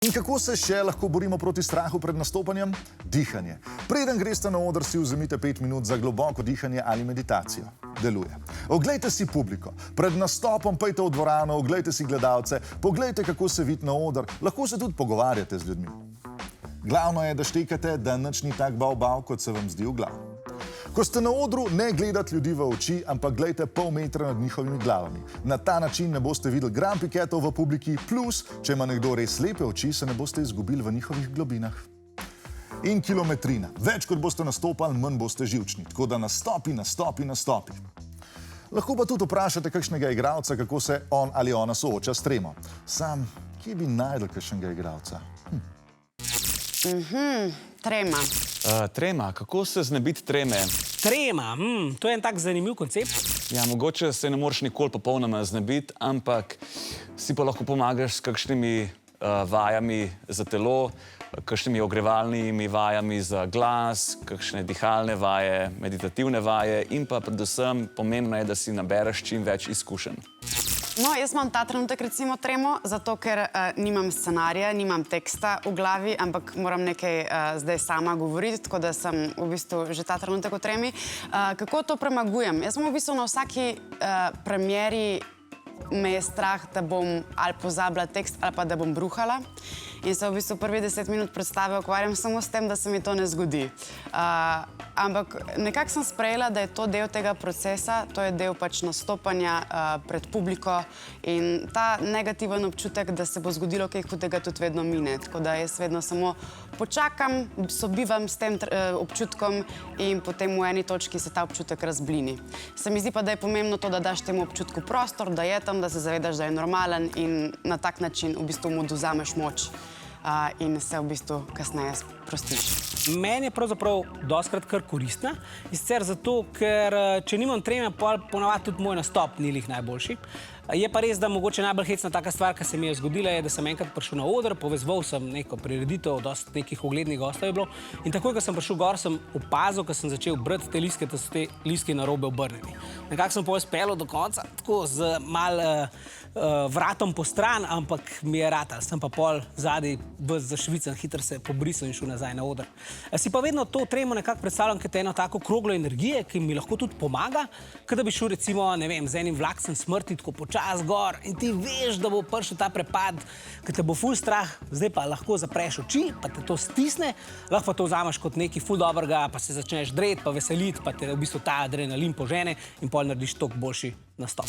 In kako se še lahko borimo proti strahu pred nastopanjem? Dihanje. Preden greste na oder, si vzemite 5 minut za globoko dihanje ali meditacijo. Deluje. Oglejte si publiko. Pred nastopom pejte v dvorano, oglejte si gledalce, poglejte, kako se vidi na oder, lahko se tudi pogovarjate z ljudmi. Glavno je, da štekate, da nič ni tak bav, kot se vam zdi v glavu. Ko ste na odru, ne gledate ljudi v oči, ampak gledajte pol metra nad njihovimi glavami. Na ta način ne boste videli gram piketov v publiki, plus, če ima nekdo res lepe oči, se ne boste izgubili v njihovih globinah. In kilometrina. Več kot boste nastopali, manj boste živčni. Tako da nastopi. Lahko pa tudi vprašate kakšnega igralca, kako se on ali ona sooča s tremo. Sam, kje bi našel kakšnega igralca? Trema. Trema, kako se znebiti treme? Trema, to je en tak zanimiv koncept. Ja, mogoče se ne moreš nikoli popolnoma znebiti, ampak si pa lahko pomagaš s kakšnimi vajami za telo, kakšnimi ogrevalnimi vajami za glas, kakšne dihalne vaje, meditativne vaje in pa predvsem pomembno je, da si nabereš čim več izkušenj. No, jaz imam ta trenutek recimo tremo, zato ker nimam scenarija, nimam teksta v glavi, ampak moram nekaj zdaj sama govoriti, tako da sem v bistvu že ta trenutek v tremi. Kako to premagujem? Jaz sem v bistvu na vsaki premieri me je strah, da bom ali pozabila tekst ali pa da bom bruhala. In se v bistvu prvih 10 minut predstave ukvarjam samo s tem, da se mi to ne zgodi. Ampak nekako sem sprejela, da je to del tega procesa, to je del pač nastopanja pred publiko in ta negativen občutek, da se bo zgodilo kaj hudega, tudi vedno mine. Tako da jaz vedno samo počakam, sobivam s tem občutkom in potem v eni točki se ta občutek razblini. Se mi zdi pa, da je pomembno to, da daš temu občutku prostor, da je tam, da se zavedaš, da je normalen in na tak način v bistvu mu odvzameš moč in se v bistvu kasneje sprostiš. Meni je pravzaprav dostikrat kar koristna, in sicer zato, ker če nimam treme, ponavadi tudi moj nastop ni lih najboljši. Je pa res, da mogoče najbolj hecna taka stvar, ki se mi je zgodila, je, da sem enkrat prišel na oder, povezoval sem neko prireditev, dosti nekih uglednih gostov je bilo in takoj, ko sem prišel gor, sem opazil, ko sem začel brati te listke, da so te listke narobe obrnjeni. Nekako sem potem speljal do konca, tako z malo vratom po stran, ampak mi je ratal. Sem pa pol zadaj zašvicen, hitro se pobrisal in šel nazaj na oder. Si pa vedno to tremo nekako predstavljam kot eno tako kroglo energije, ki mi lahko tudi pomaga, kot da bi šel recimo, ne vem, z enim vlakcem smrti tako počas gor in ti veš, da bo prišel ta prepad, ki te bo ful strah, zdaj pa lahko zapreš oči, pa te to stisne, lahko pa to vzameš kot nekaj ful dobrega, pa se začneš dreti, pa veseliti, pa te v bistvu ta adrenalin požene in pol narediš toliko boljši nastop.